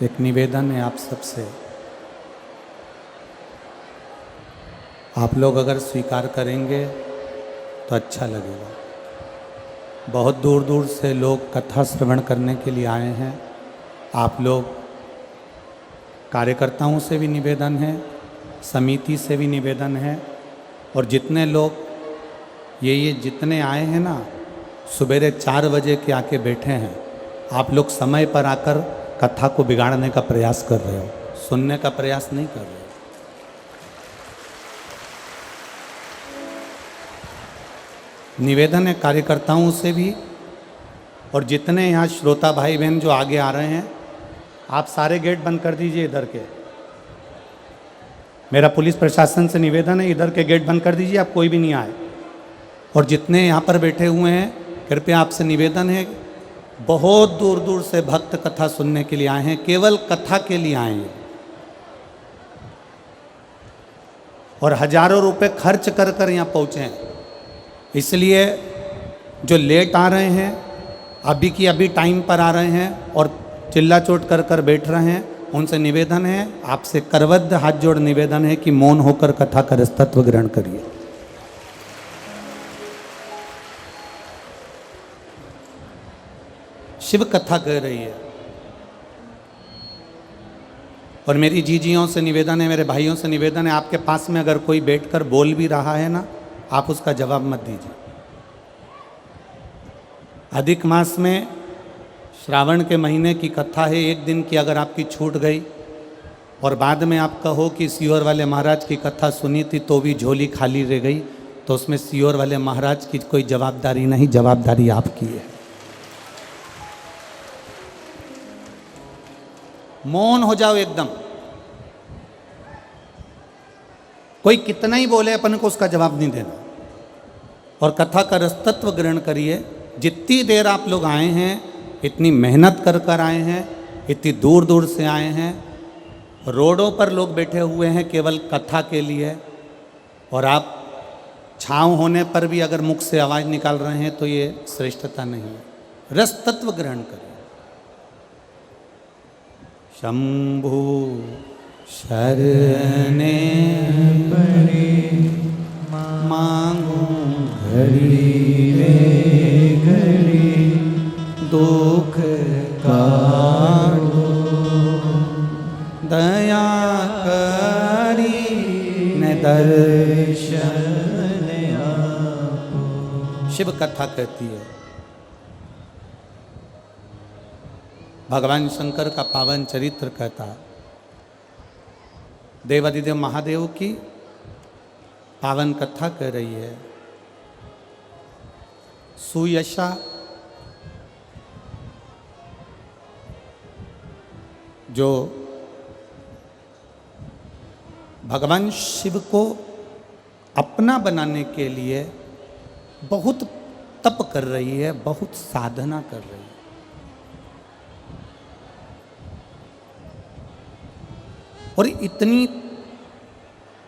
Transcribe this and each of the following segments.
एक निवेदन है आप सबसे, आप लोग अगर स्वीकार करेंगे तो अच्छा लगेगा। बहुत दूर दूर से लोग कथा श्रवण करने के लिए आए हैं। आप लोग कार्यकर्ताओं से भी निवेदन है, समिति से भी निवेदन है, और जितने लोग ये जितने आए हैं ना, सवेरे 4 बजे के आके बैठे हैं, आप लोग समय पर आकर कथा को बिगाड़ने का प्रयास कर रहे हो, सुनने का प्रयास नहीं कर रहे हो। निवेदन है कार्यकर्ताओं से भी, और जितने यहाँ श्रोता भाई बहन जो आगे आ रहे हैं, आप सारे गेट बंद कर दीजिए इधर के। मेरा पुलिस प्रशासन से निवेदन है, इधर के गेट बंद कर दीजिए, आप कोई भी नहीं आए। और जितने यहाँ पर बैठे हुए हैं, कृपया आपसे निवेदन है, बहुत दूर दूर से भक्त कथा सुनने के लिए आए हैं, केवल कथा के लिए आए हैं, और हजारों रुपए खर्च कर कर यहाँ पहुँचे हैं। इसलिए जो लेट आ रहे हैं, अभी की अभी टाइम पर आ रहे हैं और चिल्ला चोट कर कर बैठ रहे हैं, उनसे निवेदन है, आपसे करवद्ध हाथ जोड़ निवेदन है कि मौन होकर कथा का रसतत्व ग्रहण करिए। शिव कथा कह रही है, और मेरी जीजियों से निवेदन है, मेरे भाइयों से निवेदन है, आपके पास में अगर कोई बैठकर बोल भी रहा है ना, आप उसका जवाब मत दीजिए। अधिक मास में श्रावण के महीने की कथा है, एक दिन की अगर आपकी छूट गई और बाद में आप कहो कि सीहोर वाले महाराज की कथा सुनी थी तो भी झोली खाली रह गई, तो उसमें सीहोर वाले महाराज की कोई जवाबदारी नहीं, जवाबदारी आपकी है। मौन हो जाओ एकदम। कोई कितना ही बोले, अपन को उसका जवाब नहीं देना, और कथा का रसतत्व ग्रहण करिए। जितनी देर आप लोग आए हैं, इतनी मेहनत कर कर आए हैं, इतनी दूर दूर से आए हैं, रोडों पर लोग बैठे हुए हैं केवल कथा के लिए, और आप छांव होने पर भी अगर मुख से आवाज़ निकाल रहे हैं तो ये श्रेष्ठता नहीं है। रसतत्व ग्रहण करिए। शंभु शरणे परे मांगू घड़ी रे घड़ी, दुख काटो दया करी न दर्शन आपो। शिव कथा कहती है, भगवान शंकर का पावन चरित्र कहता है, देवादिदेव महादेव की पावन कथा कह रही है। सुयशा जो भगवान शिव को अपना बनाने के लिए बहुत तप कर रही है, बहुत साधना कर रही है। और इतनी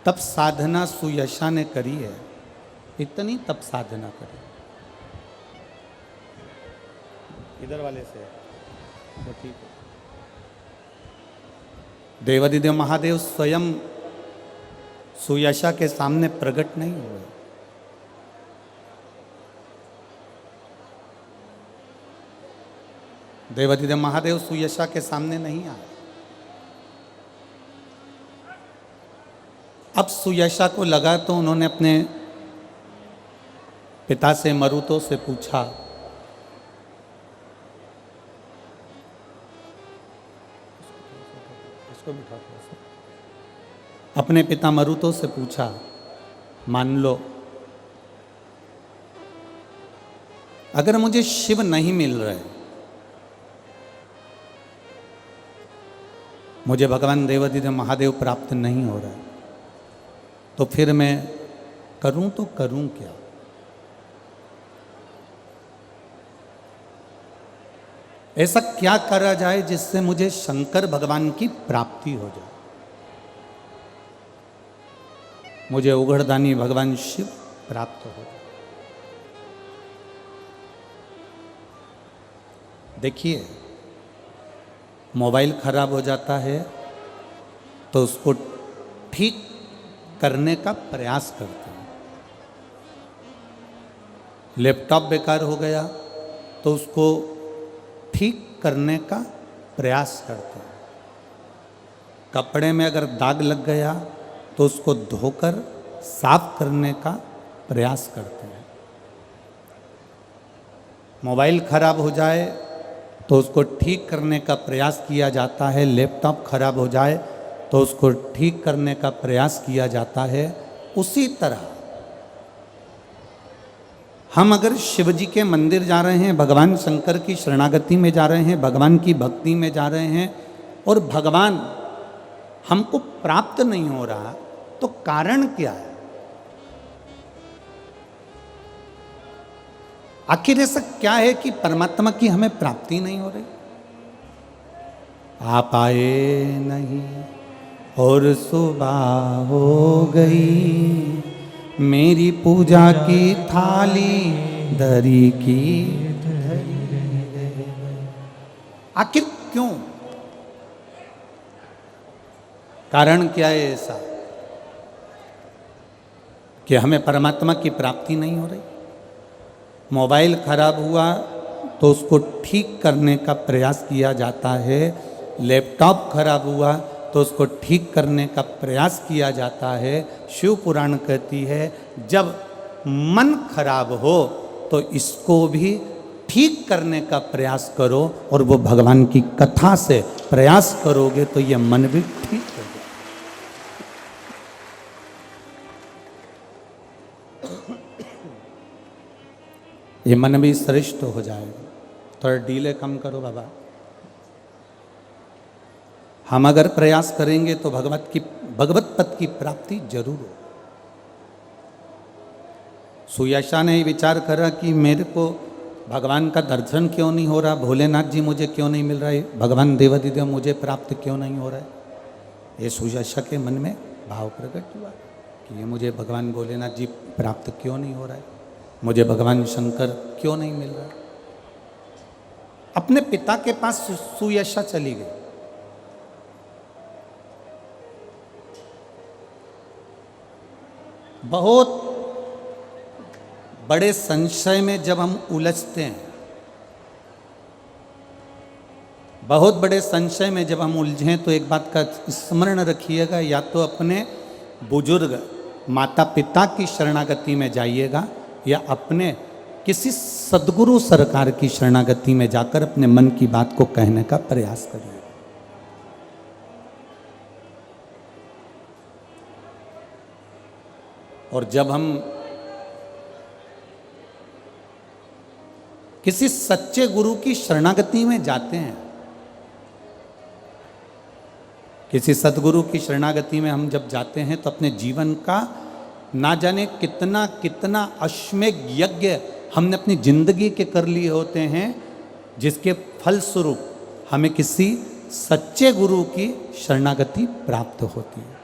तप साधना सुयशा ने करी है, इतनी तप साधना करी। इधर वाले से तो ठीक है। देवादिदेव महादेव स्वयं सुयशा के सामने प्रकट नहीं हुए। देवादिदेव महादेव सुयशा के सामने नहीं आए। अब सुयशा को लगा तो उन्होंने अपने पिता से मरुतो से पूछा, अपने पिता मरुतो से पूछा, मान लो अगर मुझे शिव नहीं मिल रहे, मुझे भगवान देवादिदेव महादेव प्राप्त नहीं हो रहा, तो फिर मैं करूं तो करूं क्या? ऐसा क्या करा जाए जिससे मुझे शंकर भगवान की प्राप्ति हो जाए, मुझे उघड़दानी भगवान शिव प्राप्त हो जाए। देखिए, मोबाइल खराब हो जाता है तो उसको ठीक करने का प्रयास करते हैं। लैपटॉप बेकार हो गया तो उसको ठीक करने का प्रयास करते हैं। कपड़े में अगर दाग लग गया तो उसको धोकर साफ करने का प्रयास करते हैं। मोबाइल खराब हो जाए तो उसको ठीक करने का प्रयास किया जाता है। लैपटॉप खराब हो जाए तो उसको ठीक करने का प्रयास किया जाता है। उसी तरह हम अगर शिव जी के मंदिर जा रहे हैं, भगवान शंकर की शरणागति में जा रहे हैं, भगवान की भक्ति में जा रहे हैं और भगवान हमको प्राप्त नहीं हो रहा, तो कारण क्या है? आखिर ऐसा क्या है कि परमात्मा की हमें प्राप्ति नहीं हो रही? आप आए नहीं और सुबह हो गई, मेरी पूजा की थाली धरी की धरी। आखिर क्यों? कारण क्या है ऐसा कि हमें परमात्मा की प्राप्ति नहीं हो रही? मोबाइल खराब हुआ तो उसको ठीक करने का प्रयास किया जाता है। लैपटॉप खराब हुआ तो उसको ठीक करने का प्रयास किया जाता है। शिव पुराण कहती है जब मन खराब हो तो इसको भी ठीक करने का प्रयास करो, और वो भगवान की कथा से प्रयास करोगे तो ये मन भी ठीक हो जाए। ये मन भी श्रेष्ठ हो जाएगा। थोड़ा डीले कम करो बाबा। हम अगर प्रयास करेंगे तो भगवत पद की प्राप्ति जरूर हो। सुयशा ने विचार करा कि मेरे को भगवान का दर्शन क्यों नहीं हो रहा, भोलेनाथ जी मुझे क्यों नहीं मिल रहा है, भगवान देवादिदेव मुझे प्राप्त क्यों नहीं हो रहा है। ये सुयशा के मन में भाव प्रकट हुआ कि ये मुझे भगवान भोलेनाथ जी प्राप्त क्यों नहीं हो रहा है, मुझे भगवान शंकर क्यों नहीं मिल रहा। अपने पिता के पास सुयशा चली गई। बहुत बड़े संशय में जब हम उलझते हैं, बहुत बड़े संशय में जब हम उलझें तो एक बात का स्मरण रखिएगा, या तो अपने बुजुर्ग माता पिता की शरणागति में जाइएगा या अपने किसी सद्गुरु सरकार की शरणागति में जाकर अपने मन की बात को कहने का प्रयास करिए। और जब हम किसी सच्चे गुरु की शरणागति में जाते हैं, किसी सद्गुरु की शरणागति में हम जब जाते हैं तो अपने जीवन का ना जाने कितना कितना अश्वमेध यज्ञ हमने अपनी जिंदगी के कर लिए होते हैं, जिसके फलस्वरूप हमें किसी सच्चे गुरु की शरणागति प्राप्त होती है।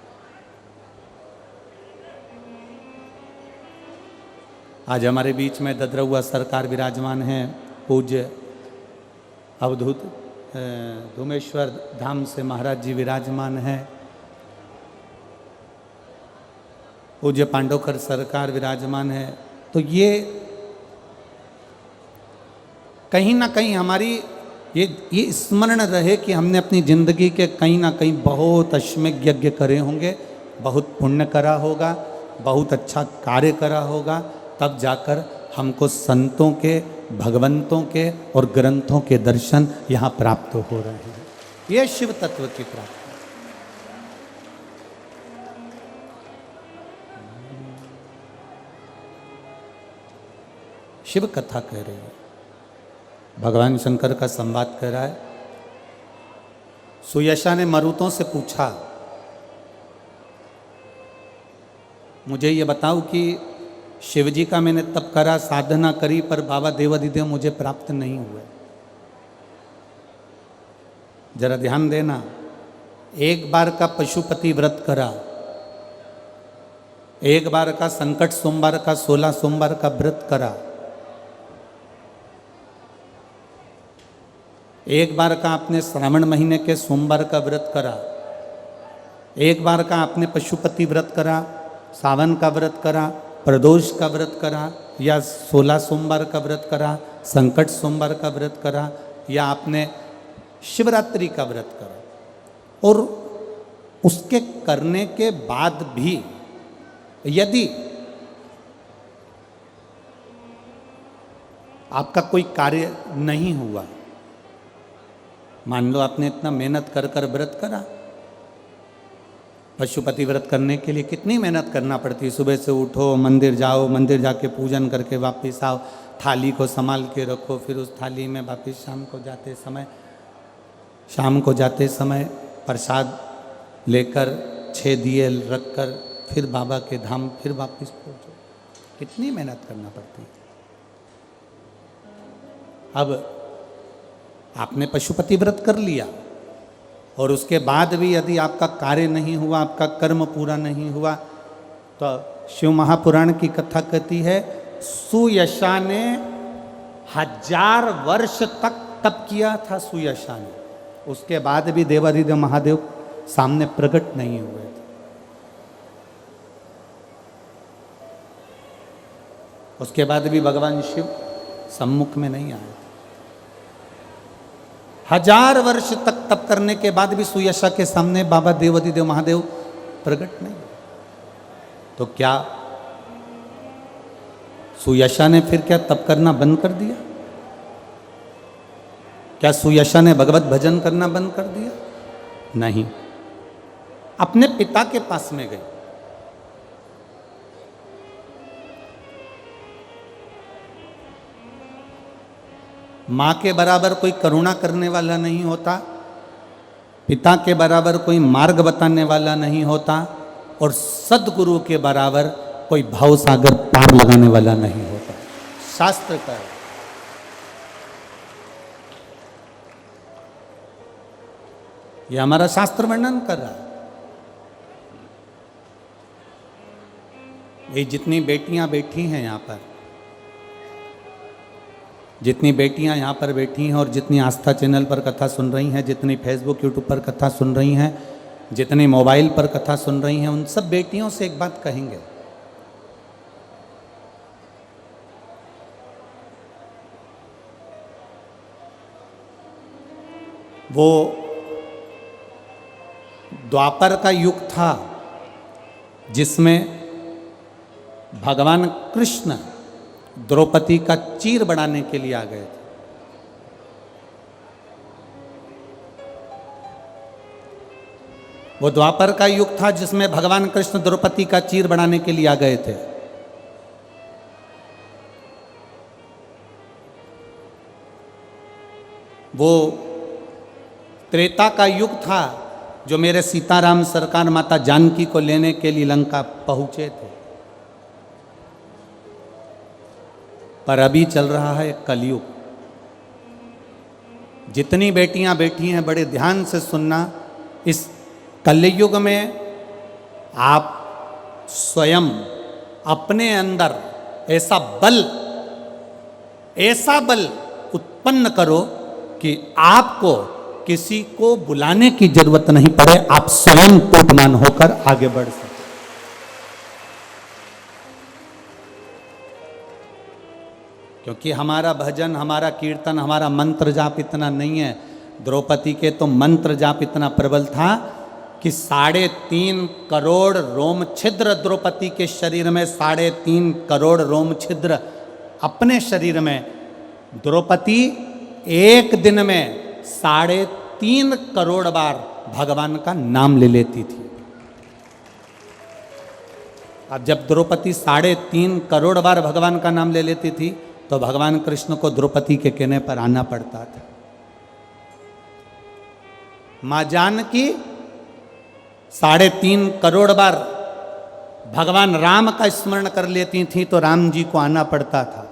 आज हमारे बीच में ददरउआ सरकार विराजमान हैं, पूज्य अवधूत धूमेश्वर धाम से महाराज जी विराजमान हैं, पूज्य पांडवकर सरकार विराजमान है। तो ये कहीं ना कहीं हमारी ये स्मरण रहे कि हमने अपनी जिंदगी के कहीं ना कहीं बहुत अश्वमेध यज्ञ करे होंगे, बहुत पुण्य करा होगा, बहुत अच्छा कार्य करा होगा, तब जाकर हमको संतों के, भगवंतों के और ग्रंथों के दर्शन यहाँ प्राप्त हो रहे हैं। ये शिव तत्व की प्राप्ति। शिव कथा कह रही है, भगवान शंकर का संवाद कर रहा है। सुयशा ने मरुतों से पूछा, मुझे ये बताओ कि शिव जी का मैंने तप करा, साधना करी, पर बाबा देवादिदेव मुझे प्राप्त नहीं हुए। जरा ध्यान देना, एक बार का पशुपति व्रत करा, एक बार का संकट सोमवार का 16 सोमवार का व्रत करा, एक बार का आपने श्रावण महीने के सोमवार का व्रत करा, एक बार का आपने पशुपति व्रत करा, सावन का व्रत करा, प्रदोष का व्रत करा, या 16 सोमवार का व्रत करा, संकट सोमवार का व्रत करा, या आपने शिवरात्रि का व्रत करा, और उसके करने के बाद भी यदि आपका कोई कार्य नहीं हुआ, मान लो आपने इतना मेहनत कर कर व्रत करा, पशुपति व्रत करने के लिए कितनी मेहनत करना पड़ती है, सुबह से उठो, मंदिर जाओ, मंदिर जाके पूजन करके वापस आओ, थाली को संभाल के रखो, फिर उस थाली में वापस शाम को जाते समय प्रसाद लेकर 6 दिए रखकर फिर बाबा के धाम फिर वापस पहुँचो, कितनी मेहनत करना पड़ती है। अब आपने पशुपति व्रत कर लिया और उसके बाद भी यदि आपका कार्य नहीं हुआ, आपका कर्म पूरा नहीं हुआ, तो शिव महापुराण की कथा कहती है सुयशा ने 1000 वर्ष तक तप किया था सुयशा ने, उसके बाद भी देवादिदेव महादेव सामने प्रकट नहीं हुए थे। उसके बाद भी भगवान शिव सम्मुख में नहीं आए थे। 1000 वर्ष तक तप करने के बाद भी सुयशा के सामने बाबा देवादिदेव महादेव प्रकट नहीं। तो क्या सुयशा ने फिर क्या तप करना बंद कर दिया? क्या सुयशा ने भगवत भजन करना बंद कर दिया? नहीं, अपने पिता के पास में गई। मां के बराबर कोई करुणा करने वाला नहीं होता, पिता के बराबर कोई मार्ग बताने वाला नहीं होता, और सदगुरु के बराबर कोई भाव सागर पार लगाने वाला नहीं होता। शास्त्र का है। यह हमारा शास्त्र वर्णन कर रहा है। ये जितनी बेटियां बैठी हैं यहाँ पर, जितनी बेटियां यहाँ पर बैठी हैं और जितनी आस्था चैनल पर कथा सुन रही हैं, जितनी फेसबुक यूट्यूब पर कथा सुन रही हैं, जितनी मोबाइल पर कथा सुन रही हैं, उन सब बेटियों से एक बात कहेंगे, वो द्वापर का युग था जिसमें भगवान कृष्ण द्रौपदी का चीर बढ़ाने के लिए आ गए थे। वो द्वापर का युग था जिसमें भगवान कृष्ण द्रौपदी का चीर बढ़ाने के लिए आ गए थे। वो त्रेता का युग था जो मेरे सीताराम सरकार माता जानकी को लेने के लिए लंका पहुंचे थे। पर अभी चल रहा है कलयुग। जितनी बेटियां बैठी हैं बड़े ध्यान से सुनना, इस कलयुग में आप स्वयं अपने अंदर ऐसा बल उत्पन्न करो कि आपको किसी को बुलाने की जरूरत नहीं पड़े, आप स्वयं टूटमान होकर आगे बढ़ सकें। क्योंकि हमारा भजन, हमारा कीर्तन, हमारा मंत्र जाप इतना नहीं है। द्रौपदी के तो मंत्र जाप इतना प्रबल था कि 3.5 करोड़ रोम छिद्र द्रौपदी के शरीर में, 3.5 करोड़ रोम छिद्र अपने शरीर में। द्रौपदी एक दिन में 3.5 करोड़ बार भगवान का नाम ले लेती थी। अब जब द्रौपदी 3.5 करोड़ बार भगवान का नाम ले लेती थी तो भगवान कृष्ण को द्रौपदी के कहने पर आना पड़ता था। मां जानकी 3.5 करोड़ बार भगवान राम का स्मरण कर लेती थी तो राम जी को आना पड़ता था।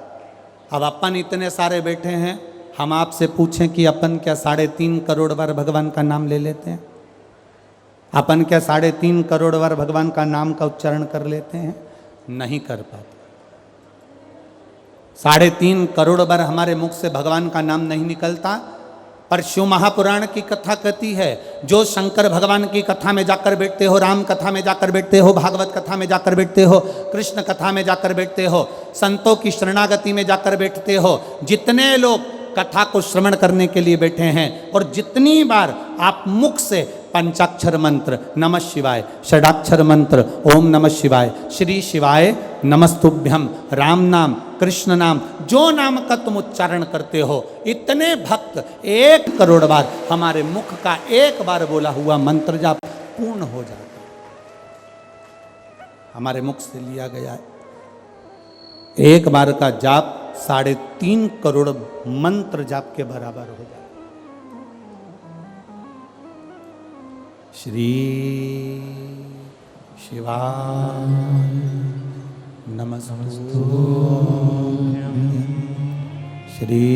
अब अपन इतने सारे बैठे हैं, हम आपसे पूछें कि अपन क्या 3.5 करोड़ बार भगवान का नाम ले लेते हैं? अपन क्या 3.5 करोड़ बार भगवान का नाम का उच्चारण कर लेते हैं? नहीं कर पाते। 3.5 करोड़ बार हमारे मुख से भगवान का नाम नहीं निकलता पर शिव महापुराण की कथा कहती है, जो शंकर भगवान की कथा में जाकर बैठते हो, राम कथा में जाकर बैठते हो, भागवत कथा में जाकर बैठते हो, कृष्ण कथा में जाकर बैठते हो, संतों की शरणागति में जाकर बैठते हो, जितने लोग कथा को श्रवण करने के लिए बैठे हैं और जितनी बार आप मुख से पंचाक्षर मंत्र नमः शिवाय, षडाक्षर मंत्र ओम नमः शिवाय, श्री शिवाय नमस्तुभ्यम, राम नाम, कृष्ण नाम, जो नाम का तुम उच्चारण करते हो, इतने भक्त 1 करोड़ बार हमारे मुख का एक बार बोला हुआ मंत्र जाप पूर्ण हो जाता है। हमारे मुख से लिया गया है, एक बार का जाप 3.5 करोड़ मंत्र जाप के बराबर हो जाए। श्री शिवाय नमस्तुभ्यं, श्री